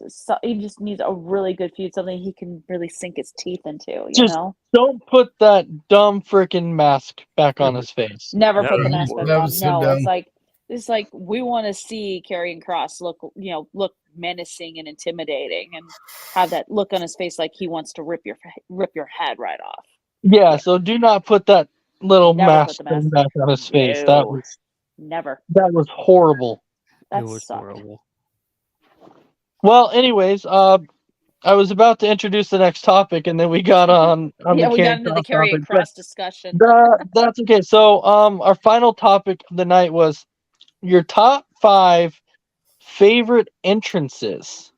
a really good feud, something he can really sink his teeth into. You Just- know, Don't put that dumb freaking mask back on his face. never That put the was mask back that on. was so No, dumb. it's like we want to see Karrion Kross look menacing and intimidating, and have that look on his face like he wants to rip your head right off. Yeah, so do not put that little Never mask put the mask- thing back on his face. No. Never. That was horrible. That it was sucked. horrible. Well, anyways, I was about to introduce the next topic, and then we got on. Yeah, the we got Karrion into the Kross Karrion topic, but Cross discussion. That's okay. So, our final topic of the night was your top 5 favorite entrances.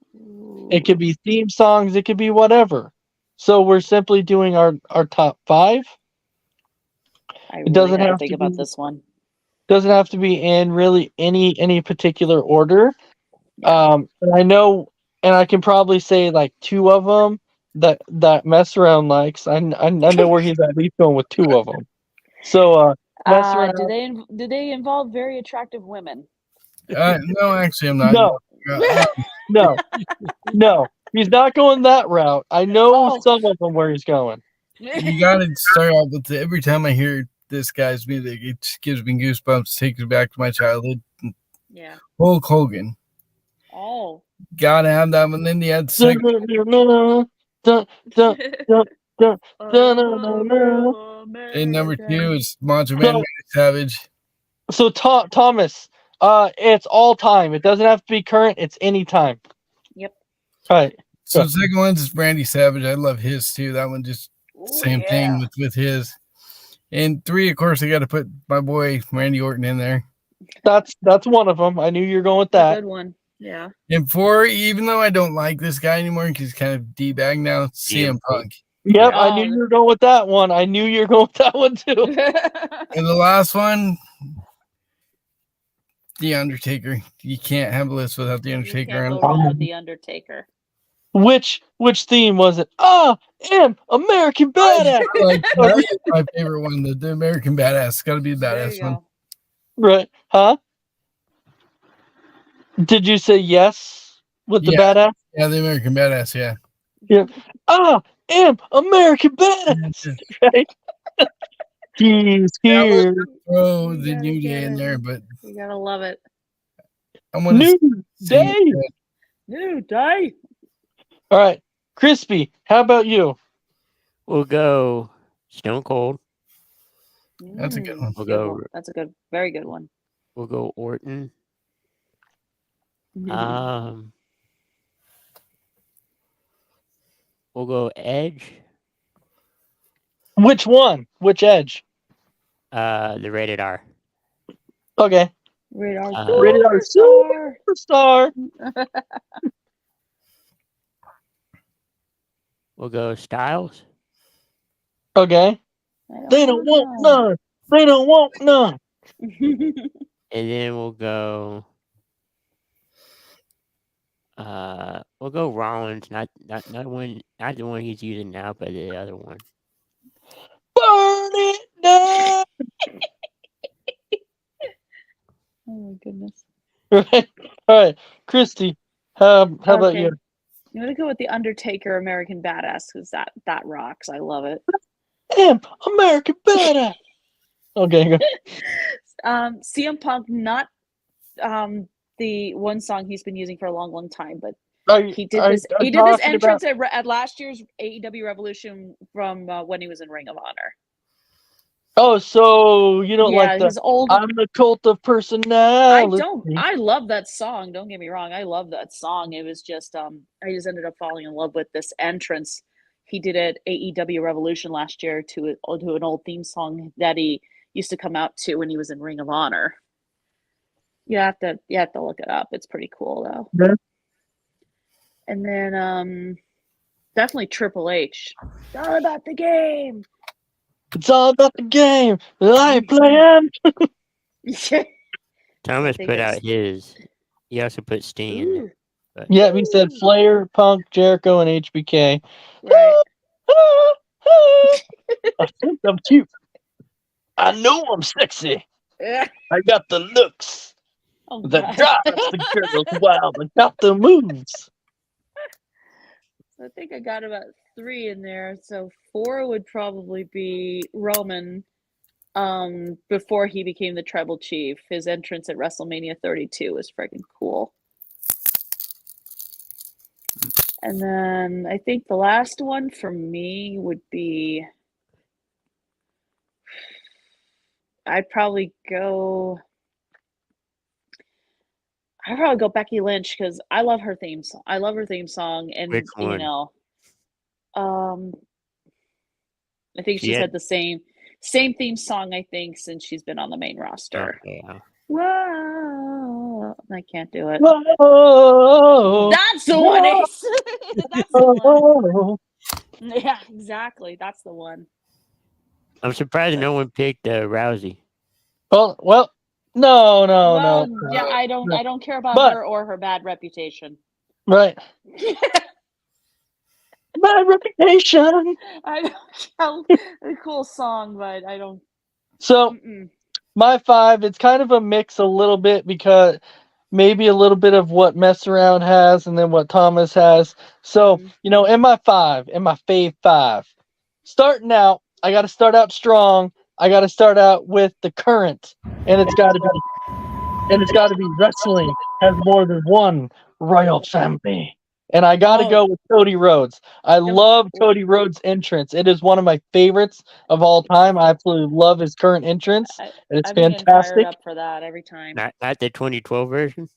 It could be theme songs. It could be whatever. So we're simply doing our top 5. I really doesn't had to have think to about be- this one. Doesn't have to be in really any particular order. And I know, and I can probably say like 2 of them that mess around likes. I know where he's at least going with 2 of them. So mess around. Do they involve very attractive women? No, actually, I'm not. No, no, he's not going that route. I know Oh. some of them where he's going. You gotta start out with every time I hear this guy's music, it just gives me goosebumps, takes me back to my childhood. Yeah. Hulk Hogan. Oh. Gotta have that one. Then you had the second. And number 2 is Macho Man Randy Savage. So Thomas, it's all time. It doesn't have to be current. It's any time. Yep. All right. So the second one's is Randy Savage. I love his too. That one just same thing with his. And 3, of course, I got to put my boy Randy Orton in there. That's one of them. I knew you were going with That's a that. good one. Yeah. And 4, even though I don't like this guy anymore because he's kind of D-bag now, CM Punk. Yep, Oh. I knew you were going with that one. I knew you were going with that one too. And the last one, The Undertaker. You can't have a list without The You Undertaker. can't on go it. wrong with the Undertaker. Which theme was it? I am American Badass. Like, that is my favorite one, the American Badass. It's got to be the There badass you one. go. Right? Huh? Did you say yes with the Yeah. badass? Yeah, the American Badass, yeah. I am American Badass. Right? He's here. Throw You the gotta New get Day in it. there, but You gotta love it. I want to New day. New day. All right, Crispy. How about you? We'll go Stone Cold. That's a good one. We'll Good go. one. That's a good, very good one. We'll go Orton. Mm-hmm. We'll go Edge. Which one? Which Edge? The Rated R. Okay. Radar. Rated R Superstar. Superstar. We'll go Styles. Okay. They don't want none. They don't want none. And then we'll go Rollins, not the one he's using now, but the other one. Burn it down. Oh my goodness. Right. All right, Christy. How about Okay. you? I'm gonna go with the Undertaker American Badass because that rocks. I love it. Damn, American Badass. Okay, go. CM Punk, not the one song he's been using for a long time, but he did this. He did this entrance at last year's AEW Revolution from when he was in Ring of Honor. Oh, so you don't like his old. I'm the cult of personality. I love that song. Don't get me wrong. I love that song. It was just I just ended up falling in love with this entrance. He did at AEW Revolution last year to an old theme song that he used to come out to when he was in Ring of Honor. You have to look it up. It's pretty cool though. Yeah. And then definitely Triple H. It's all about the game. It's all about the game that I ain't playing. Thomas put out his. He also put Steen. Yeah, we said Flair, Punk, Jericho, and HBK. Right. I think I'm cute. I know I'm sexy. I got the looks that drives the girls wild. I got the moves. I think I got about 3 in there. So 4 would probably be Roman before he became the tribal chief. His entrance at WrestleMania 32 was freaking cool. And then I think the last one for me would be I'd probably go Becky Lynch because I love her theme song. And Which one? you know, I think she's had the same theme song, I think, since she's been on the main roster. Okay. Whoa. I can't do it. Whoa. That's the one, Ace. That's the one. Yeah, exactly. That's the one. I'm surprised no one picked Rousey. Well, no. Yeah, I don't care about her or her bad reputation. Right. Bad reputation. I don't. A cool song, but I don't. So, my 5, it's kind of a mix a little bit because maybe a little bit of what Mess Around has and then what Thomas has. So, in my fave 5, starting out, I got to start out strong. I got to start out with the current, and it's got to be wrestling has more than one royal family. And I got to go with Cody Rhodes. I love Cody Rhodes' entrance. It is one of my favorites of all time. I absolutely love his current entrance. It's fantastic. Fired up for that every time. Not the 2012 version?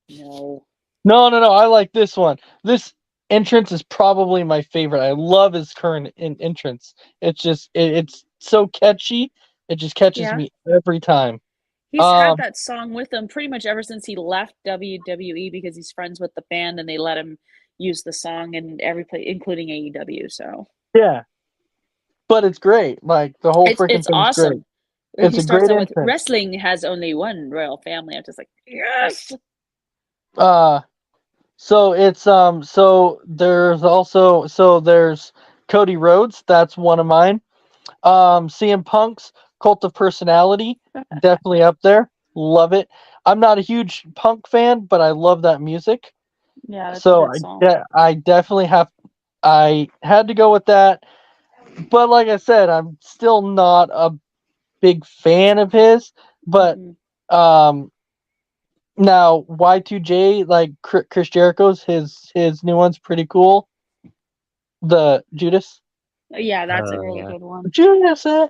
No. No. I like this one. This entrance is probably my favorite. I love his current entrance. It's just it's so catchy. It just catches me every time. He's had that song with him pretty much ever since he left WWE because he's friends with the band and they let him use the song in every place, including AEW. So yeah, but it's great. Like the whole freaking thing's awesome. Great. It's a great entrance. Wrestling has only one royal family. I'm just like, yes. So it's so there's Cody Rhodes. That's one of mine. CM Punk's Cult of Personality, definitely up there. Love it. I'm not a huge Punk fan, but I love that music. Yeah, that's so a good song. I definitely I had to go with that. But like I said, I'm still not a big fan of his. But now Y2J, like Chris Jericho's, his new one's pretty cool. The Judas. Yeah, that's a really good one. Judas in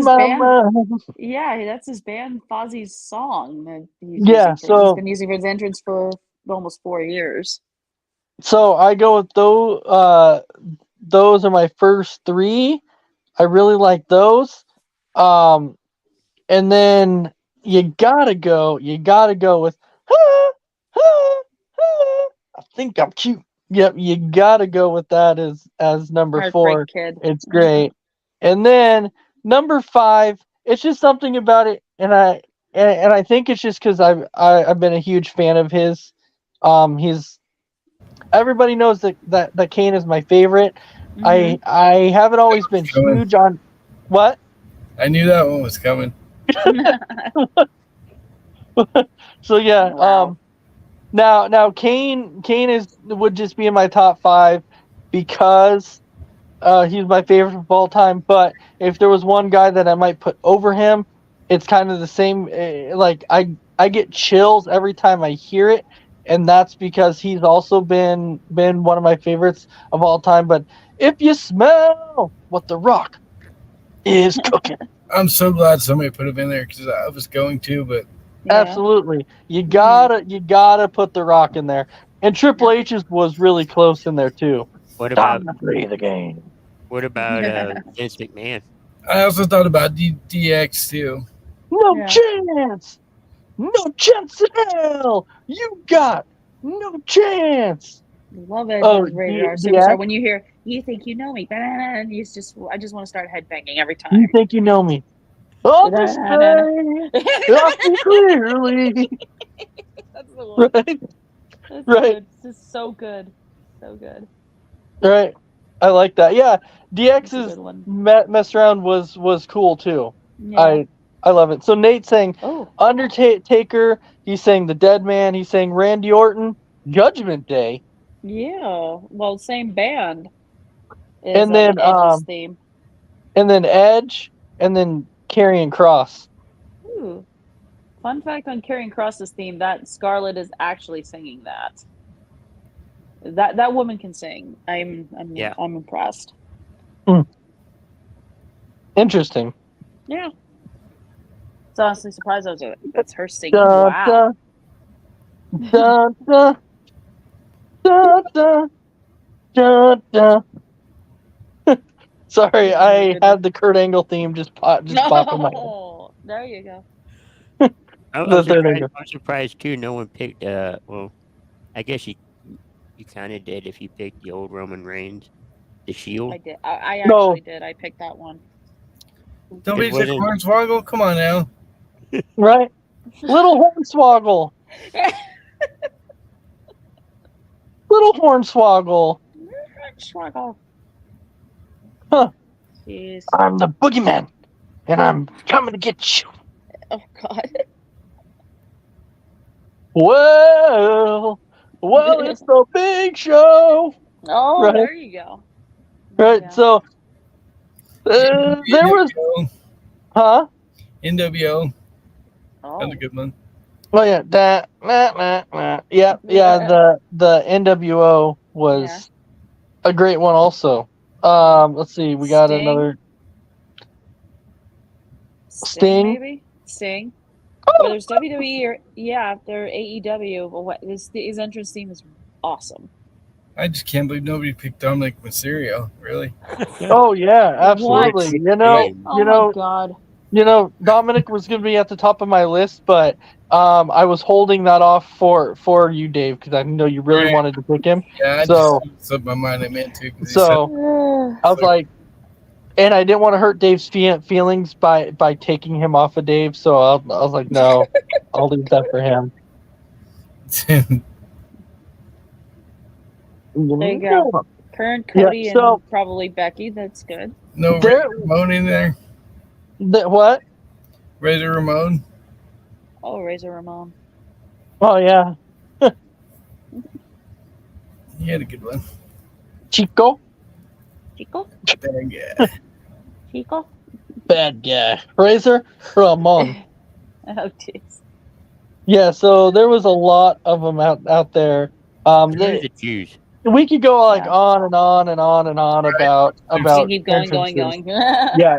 my mind. Yeah, that's his band Fozzie's song that he's been using for his entrance for almost 4 years. So I go with those. Those are my first 3. I really like those. And then you gotta go with I think I'm cute. Yep, you gotta go with that as number 4. Kid. It's great. And then number 5, it's just something about it. I think it's just because I've been a huge fan of his. He's everybody knows that Kane is my favorite. Mhm. I haven't always been Coming. huge on what. I knew that one was coming. So yeah, Wow. now Kane would just be in my top 5 because he's my favorite of all time. But if there was one guy that I might put over him, it's kind of the same. Like I get chills every time I hear it, and that's because he's also been one of my favorites of all time. But if you smell what The Rock is cooking, I'm so glad somebody put him in there because I was going to, but Yeah. absolutely, you gotta put The Rock in there. And Triple H's was really close in there too. What about Play the game. what about Vince McMahon? I also thought about DX too. No Yeah. chance! No chance in hell! You got no chance! Love it. Oh, Rated R the Superstar. act- When you hear "You Think You Know Me," and I just want to start headbanging every You time. think you know me? Oh, this thing, I see clearly. That's the one. Right? That's Right. good. This is so good. So good. Right. I like that. Yeah, That's a DX's good one. mess around was cool too. Yeah. I love it. So Nate's saying Oh. Undertaker. He's saying the Dead Man. He's saying Randy Orton. Judgment Day. Yeah. Well, same band. And then, Edge's theme. And then Edge. And then Karrion Kross. Ooh. Fun fact on Karrion Kross's theme: that Scarlett is actually singing that. That woman can sing. I'm impressed. Interesting. Yeah. It's honestly surprised I was like, that's her singing. Da, Wow. da, da, da, da, da, da. Sorry, I had the Kurt Angle theme just pop in my head. No. There you go. I'm The third surprised, angle. I'm surprised too. No one picked. Well, I guess you kind of did if you picked the old Roman Reigns, the Shield. I did. I No. actually did. I picked that one. Nobody It said wasn't- Hornswoggle. Come on now. Right? Little Hornswoggle. Little Hornswoggle. Struggle. Huh. Jeez. I'm the boogeyman, and I'm coming to get you. Oh God. Well, it's the big show. Oh, Right. there you go. There you Right, go. so there was, NWO. huh? NWO. Oh. That's a good one. Oh yeah, yeah. The NWO was a great one also. Let's see, we got Sting? another. Sting, Sting? maybe? Sting. Whether it's WWE or they're AEW. But what his entrance theme is awesome. I just can't believe nobody picked Dominic Mysterio. Really? Oh yeah, absolutely. What? You know, Oh my God. Dominic was gonna be at the top of my list, but I was holding that off for you, Dave, because I know you really Right. wanted to pick him. Yeah, I So- just slipped my mind. I meant to. 'Cause he So I was like, and I didn't want to hurt Dave's feelings by taking him off of Dave. So I was like, no, I'll leave that for him. said, There you go. Current Yeah, Cody so- and probably Becky. That's good. no There- Razor Ramon in there. What? Razor Ramon. Oh, Razor Ramon. Oh yeah, He had a good one. Chico, Chico? Dang, yeah. Chico? bad guy. Razor Ramon. Oh, jeez. Yeah, so there was a lot of them out there. Who's the Jews? We could go like Yeah. on and on and on and on about You keep going. entrances. Yeah,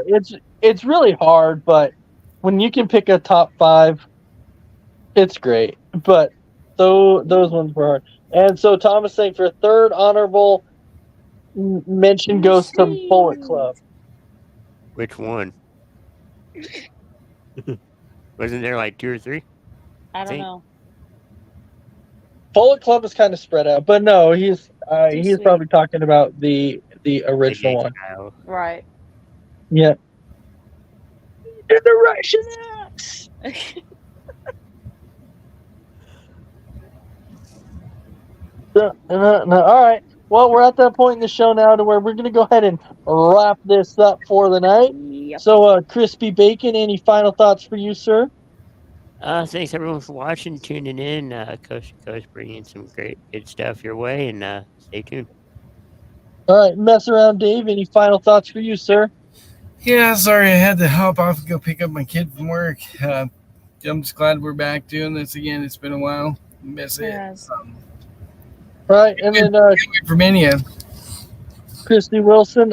it's really hard, but when you can pick a top 5, it's great. But those ones were hard. And so Thomas saying for third honorable mention goes to Bullet Club. Which one? Wasn't there like 2 or 3? I don't Think- know. Bullet Club is kind of spread out, but no, he's sweet. probably talking about the original one. Style. Right. Yeah. Generation Yes. No. All right. Well, we're at that point in the show now to where we're going to go ahead and wrap this up for the night. Yep. So, Crispy Bacon, any final thoughts for you, sir? Thanks everyone for watching, tuning in. Coast to Coast bringing some good stuff your way, and stay tuned. All right, Mess Around Dave, any final thoughts for you, sir? Yeah, sorry I had to hop off and go pick up my kid from work. I'm just glad we're back doing this again. It's been a while. Miss it. Yes. All right, and then Can't wait for Mania. Christy Wilson.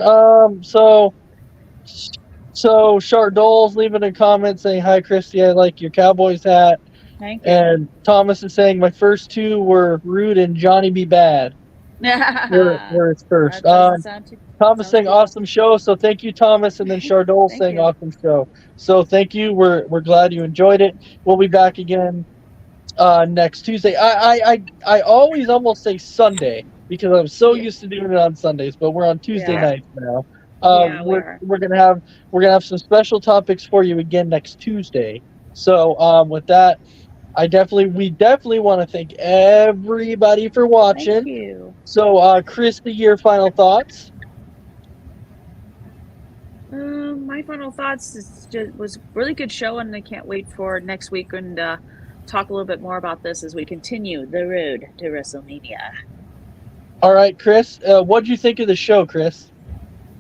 So Shart Dole's leaving a comment saying, "Hi, Christy, I like your Cowboys hat." Thank you. And Thomas is saying, "My first two were Rude and Johnny B. Bad." Were his first. That doesn't sound too- Thomas sound saying too- awesome show, so thank you, Thomas, and then Chardol Thank saying you. awesome show. So thank you. We're glad you enjoyed it. We'll be back again next Tuesday. I always almost say Sunday because I'm so Yeah. used to doing it on Sundays, but we're on Tuesday Yeah. nights now. Yeah, we are. we're gonna have some special topics for you again next Tuesday. So with that, we definitely want to thank everybody for watching. Thank you. So Christy, your final thoughts? My final thoughts was a really good show, and I can't wait for next week and talk a little bit more about this as we continue the road to WrestleMania. All right, Chris. What'd you think of the show, Chris?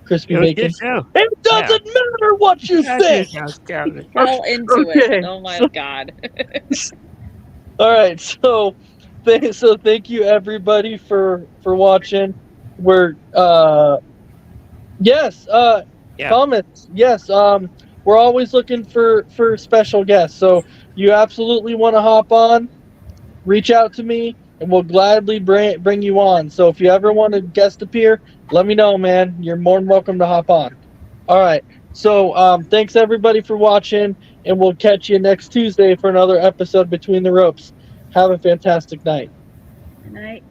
Crispy It was a Bacon. good show. It doesn't matter what you think. Fell into Okay. it. Oh my God. All right, so thank you everybody for watching. We're yes, Yeah. comments. Yes, we're always looking for special guests. So you absolutely want to hop on, reach out to me, and we'll gladly bring you on. So if you ever want to guest appear, let me know, man. You're more than welcome to hop on. All right. So thanks everybody for watching, and we'll catch you next Tuesday for another episode Between the Ropes. Have a fantastic night. Good night.